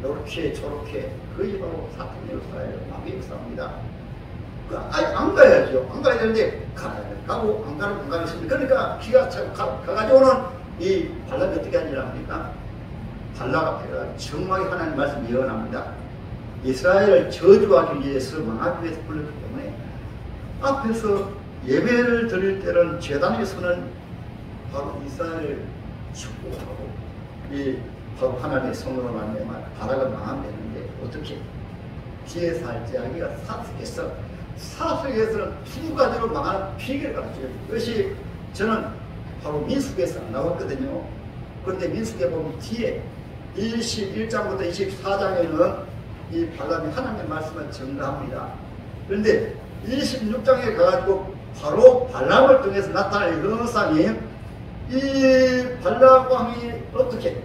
이렇게 저렇게 그게 바로 사탄의 역사예요. 마귀의 역사입니다. 아예 안 가야죠. 안 가야 되는데 가고 안 가면 안 가겠습니다. 그러니까 기가 차고 가가지고는 이 발람이 어떻게 하느냐 합니까? 발람 앞에가 정확히 하나님 말씀이 예언합니다. 이스라엘을 저주하기 위해서 망하기 위해서 불렀기 때문에 앞에서 예배를 드릴 때는 제단에서는 바로 이스라엘을 축복하고 이 바로 하나님의 성으로 말미암아 바락을 망하면 되는데 어떻게 뒤에 살자기가 사석에서는 두 가지로 망하는 비결을 가르쳐요. 그것이 저는 바로 민수기에서 나왔거든요. 그런데 민수기에 보면 뒤에 21장부터 24장에는 이 발람이 하나님의 말씀을 전가합니다. 그런데 26장에 가가지고 바로 발람을 통해서 나타나는 현상이 이 발람 왕이 어떻게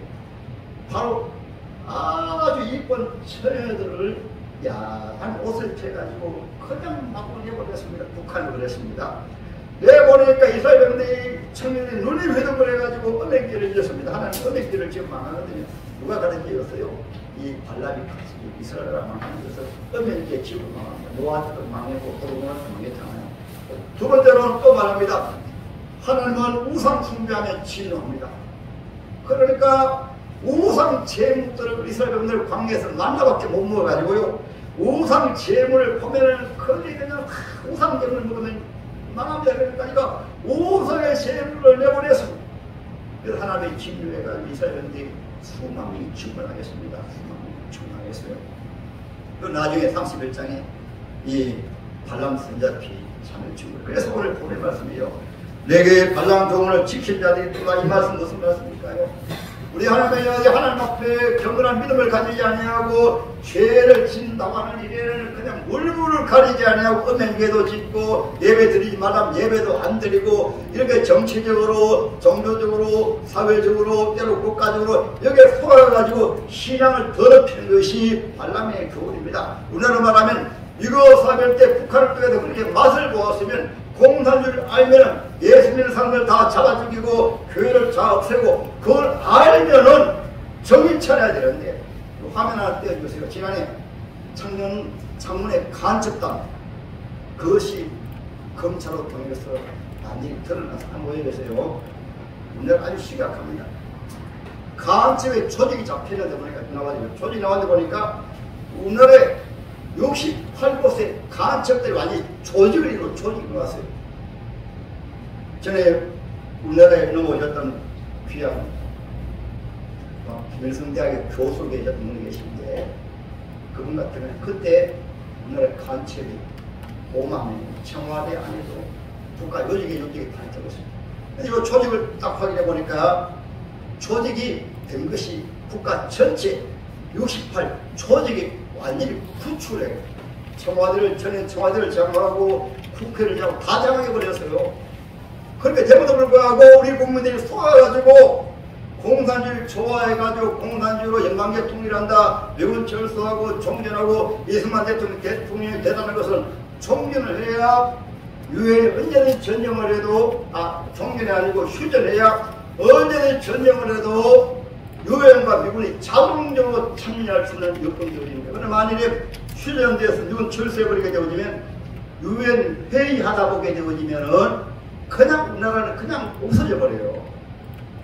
바로 아주 이쁜 처녀들을 야한 옷을 채가지고 그냥 막 내보냈습니다. 북한을 보냈습니다. 내보내니까 이스라엘 백성들이 청년들이 눈이 회동을 해가지고 은행길을 잃었습니다. 하나님 은행길을 지금 망하거든요. 누가 가르쳐줬어요? 이 발람이 이스라엘을 망하는 것을 은행길에 집을 망합니다. 노아도 망했고 호르몬도 망했잖아요. 두 번째로는 또 말합니다. 하나님은 우상 숭배하면 진노합니다. 그러니까 우상 제물들을 이스라엘 백성들 광야에서 만나밖에 못 먹어가지고요. 우상 제물을 보면은 거기 그냥 우상 제물을 먹으면 망합니다. 그러니까 우상의 제물을 내보냈습니다. 그래서 하나님의 진노해가 이스라엘 백성들이 수망이 충분하겠습니다. 수망이 충분하겠어요. 그 나중에 31장에 이 발람 선자 피 참을 충분. 그래서 오늘 보낸 말씀이요. 내게 발람 교훈을 지킨 자들이 누가 이 말씀 무슨 말씀일까요? 우리 하나님 앞에 경건한 믿음을 가지지 아니하고 죄를 짓는다고 하는 일에는 그냥 물불을 가리지 아니하고 은행계도 짓고 예배 드리지 말라면 예배도 안 드리고 이렇게 정치적으로 종교적으로 사회적으로 때로 국가적으로 여기에 속아가지고 신앙을 더럽히는 것이 발람의 교훈입니다. 우리나라로 말하면 6.25 사별 때 북한을 통해서 그렇게 맛을 보았으면 공산주의를 알면은 예수 믿는 사람들 다 잡아 죽이고 교회를 다 없애고 그걸 알면은 정신 차려야 되는데 화면 하나 떼어주세요. 지난해 창문에 간첩단 그것이 검찰로 통해서 완전히 드러나서 한번 보여주세요. 우리나라 아주 심각합니다. 간첩의 조직이 잡히는데 보니까 나와가지고 조직이 나왔는데 보니까 우리나라에 68곳의 간첩들이 완전히 조직을 이루고 조직이 나왔어요. 전에 우리나라에 넘어오셨던 귀한 김일성대학의 교수 계셨던 분이 계신데 그분 같은 경우는 그때 우리나라 간첩이 5만 명, 청와대 안에도 국가 요직에 다 있었습니다. 이 조직을 딱 확인해 보니까 조직이 된 것이 국가 전체 68 조직이 완전히 구출해 청와대를 전에 청와대를 장악하고 국회를 장악하고 다 장악해 버렸어요. 그렇게 되고도 불구하고 우리 국민들이 속아가지고 공산주의를 좋아해가지고 공산주의로 영광계 통일한다, 미군 철수하고 종전하고 이승만 대통령이 대단한 것은 종전을 해야 유엔이 언제든지 전쟁을 해도 종전이 아니고 휴전해야 언제든지 전쟁을 해도 유엔과 미군이 자동적으로 참여할 수 있는 여건들입니다. 그러나 만일에 휴전돼서 미군 철수해버리게 되어지면 유엔 회의하다 보게 되어지면은 그냥 우리나라는 그냥 없어져 버려요.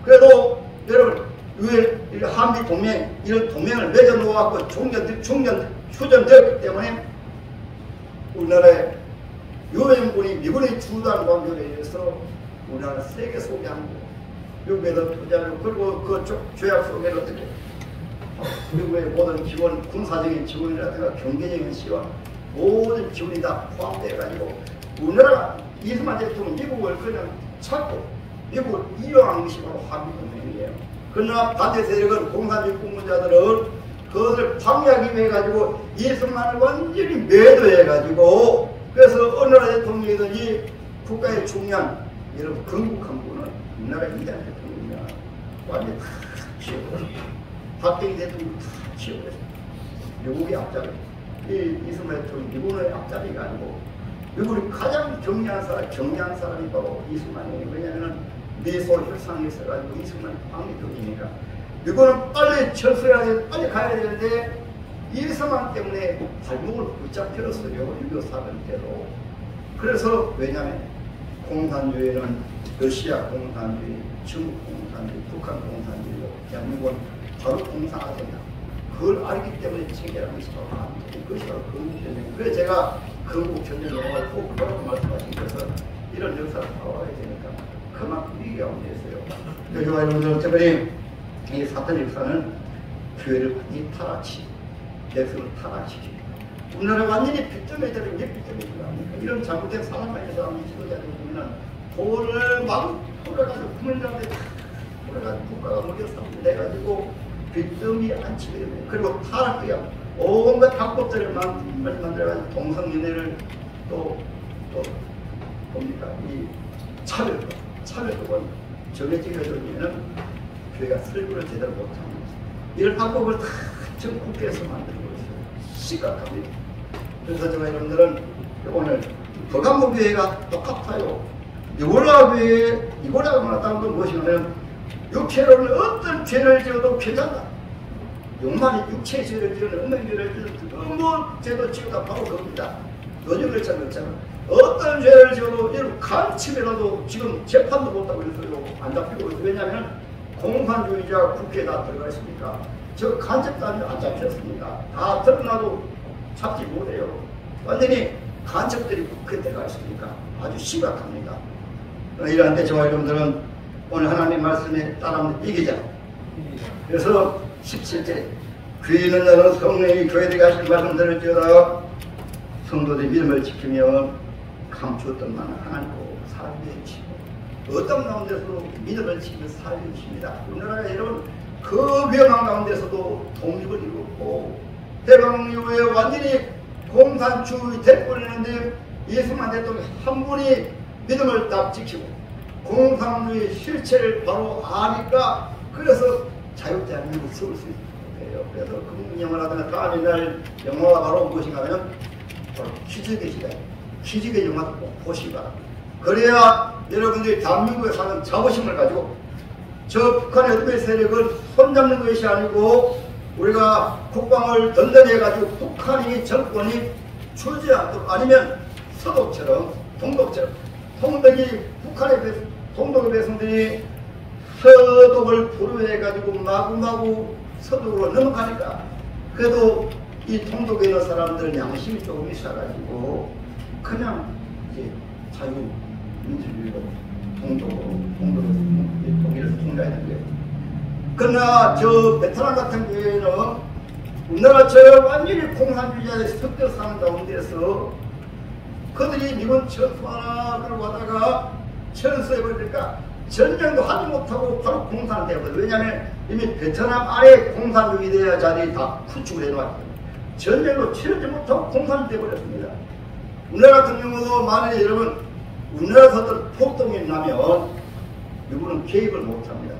그래도 여러분 유엔 한미 동맹 이런 동맹을 맺어 놓아갖고 휴전되었기 때문에 우리나라의 유엔군이 미군의 주도하는 관계에 의해서 우리나라 세계 소개하고 미국에도 투자하고 그리고 그 조약 속에 어떻게 미국의 모든 지원 군사적인 지원이라든가 경제적인 지원 모든 지원이 다 포함되어 가지고 우리나라가 이승만 대통령 미국을 그냥 찾고 미국을 이용한 것이 바로 한미동맹이에요. 그러나 반대 세력은 공산주의 공무자들은 그것을 방해하기 위해 가지고 이승만을 완전히 매도해 가지고 그래서 어느 나라 대통령이든지 국가의 중요한 여러분 건국한 분은 우리나라 이대한 대통령이야. 완전히 다 지워버렸습니다. 박정희 대통령 다 지워버렸습니다. 미국의 앞잡이 이승만 대통령 미국의 앞잡이가 아니고 미국이 가장 경량한 사람이 바로 이승만이에요. 왜냐하면 미소 혈상이 있어가지고 이승만 방위통이니까 미국은 빨리 철수해야 돼, 빨리 가야 되는데 이승만 때문에 발목을 붙잡혔어요. 6.25 사건 때로. 그래서 왜냐하면 공산주의는 러시아 공산주의, 중국 공산주의, 북한 공산주의로 대한민국은 바로 공산화가 된다. 그걸 알기 때문에 체계라는 것이 바로 한국이 그것이 바로 건국전쟁. 그래서 제가 건국전쟁 영화를 꼭 그렇게 말씀하신 것은 이런 역사를 봐와야 되니까 그만큼 위기가 온대있어요. 그래서 여러분들 특별히 이 사탄 역사는 교회를 완전히 타락시키고 백성을 타락시키고 우리나라 완전히 빗점에 들은 게 빗점이 아닙니까? 이런 잘못된 사람만의 사람이 지도자들 보면은 돈을 막 풀어가지고 국민들한테 풀어가지고 국가가 먹여 내가지고 빗점이 안 치게 됩니다. 그리고 타락이야. 온갖 합법들을 만들어가지고 동성연애를 또 뭡니까? 이 차별법은 정해지게 되면은 교회가 설교를 제대로 못합니다. 이런 합법을 다 전 국회에서 만들고 있어요. 심각합니다. 그래서 제가 여러분들은 오늘 거간목교회가 똑같아요. 이고라가 말했다는 건 무엇이냐면 육체로는 어떤 죄를 지어도 괜찮다. 욕만이 육체의 죄를 지어도 음행죄를 지어도 어떤 죄도 지어도 바로 그겁니다. 요즘 그렇잖아요. 어떤 죄를 지어도 이런 간첩이라도 지금 재판도 못하고 있어요. 안 잡히고 있어요. 왜냐하면 공산주의자 국회에 다 들어가 있으니까 저 간첩단이 안 잡혔습니다. 다 드러나도 잡지 못해요. 완전히 간첩들이 국회에 들어가 있으니까 아주 심각합니다. 이러한데 저와 여러분들은 오늘 하나님 말씀에 따르면 이기자. 그래서 17절 귀는 너는 성령이 교회들이 하신 말씀 들을지어다 성도들의 믿음을 지키며 감추었던 만은 하나님고 살게 해주시고 어떤 가운데서도 믿음을 지키며 살게 해주십니다. 우리나라가 여러분 그 위험한 가운데서도 독립을 이뤘고 해방 이후에 완전히 공산주의 대권이었는데 이승만 대통령 한 분이 믿음을 딱 지키고 공산주의 실체를 바로 아니까 그래서 자유대한민국을 세울 수 있어요. 그래서 그 영화를 하다가 다음 날 영화가 바로 무엇인가 하면 바로 기적의 시대, 기적의 영화도 꼭 보시기 바랍니다. 그래야 여러분들이 대한민국에 사는 자부심을 가지고 저 북한의 어떤 세력을 손잡는 것이 아니고 우리가 국방을 든든히 해가지고 북한이 정권이 주지 않도록 아니면 서독처럼 동독처럼 동독의 백성들이 서독을 불허해가지고 마구마구 서독으로 넘어가니까 그래도 이 동독에 있는 사람들은 양심이 조금 있어가지고 그냥 이제 자유민주주의로 동독을 통일하는 거예요. 그러나 저 베트남 같은 경우에는 우리나라처럼 완전히 공산주의자들이 섞여 사는 가운데서 그들이 미군 천수 하나 끌고 가다가 천수해버리니까 전쟁도 하지 못하고 바로 공산되어버려요. 왜냐하면 이미 베트남 안에 공산주의자 자들이 다 구축을 해놓았거든요. 전쟁도 치르지 못하고 공산되어버렸습니다. 우리나라 같은 경우도 만약에 여러분 우리나라에서 어떤 폭동이 나면 미국은 개입을 못합니다.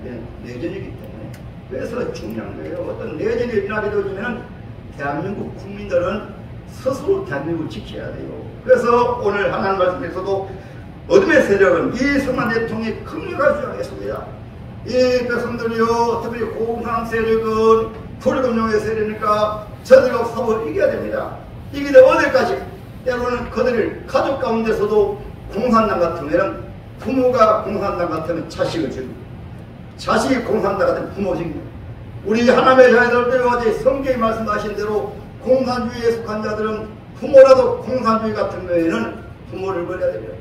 내전이기 때문에. 그래서 중요한 거예요. 어떤 내전이 일어나게 되면 대한민국 국민들은 스스로 대한민국을 지켜야 돼요. 그래서 오늘 하나님 말씀에서도 어둠의 세력은 이승만 대통령이 극력하게 주장했습니다. 이 백성들이요, 특히 공산 세력은 불금용의 세력이니까 저들과 싸워 이겨야 됩니다. 이기되 어디까지? 때로는 그들을 가족 가운데서도 공산당 같으면 부모가 공산당 같으면 자식을 주고 자식이 공산당 같은 부모입니다. 우리 하나님의 자녀들도 성경이 말씀하신 대로 공산주의에 속한 자들은 부모라도 공산주의 같은 경우에는 부모를 버려야 됩니다.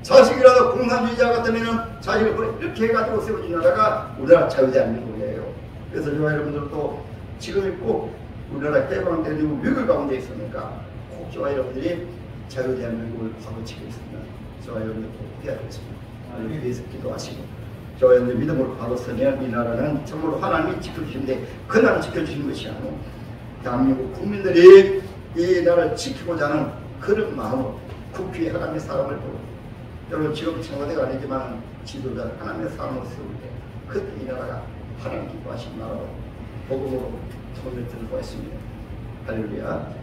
자식이라도 공산주의자 같으면 자식을 버려. 이렇게 해가지고 세워진 나라가 우리나라 자유대한민국이에요. 그래서 저와 여러분들도 지금이 꼭 우리나라 개방된 위기 가운데 있으니까 꼭 저와 여러분들이 자유대한민국을 바로치고 있습니다. 저와 여러분들 꼭 기도하겠습니다. 하나님 위해서 기도하시고 저와 여러분들 믿음으로 바로 서면 이 나라는 정말로 하나님이 지켜주시는데 그날 지켜주시는 것이 아니고 대한민국 국민들이 이 나라를 지키고자 하는 그런 마음으로 국회에 하나님의 사람을 보고 여러분 지금 청와대가 아니지만 지도자 하나님의 사람을 세울 때 그때 이 나라가 하나님 기뻐하신 나라로 복음으로 통일되는 것입니다. 할렐루야.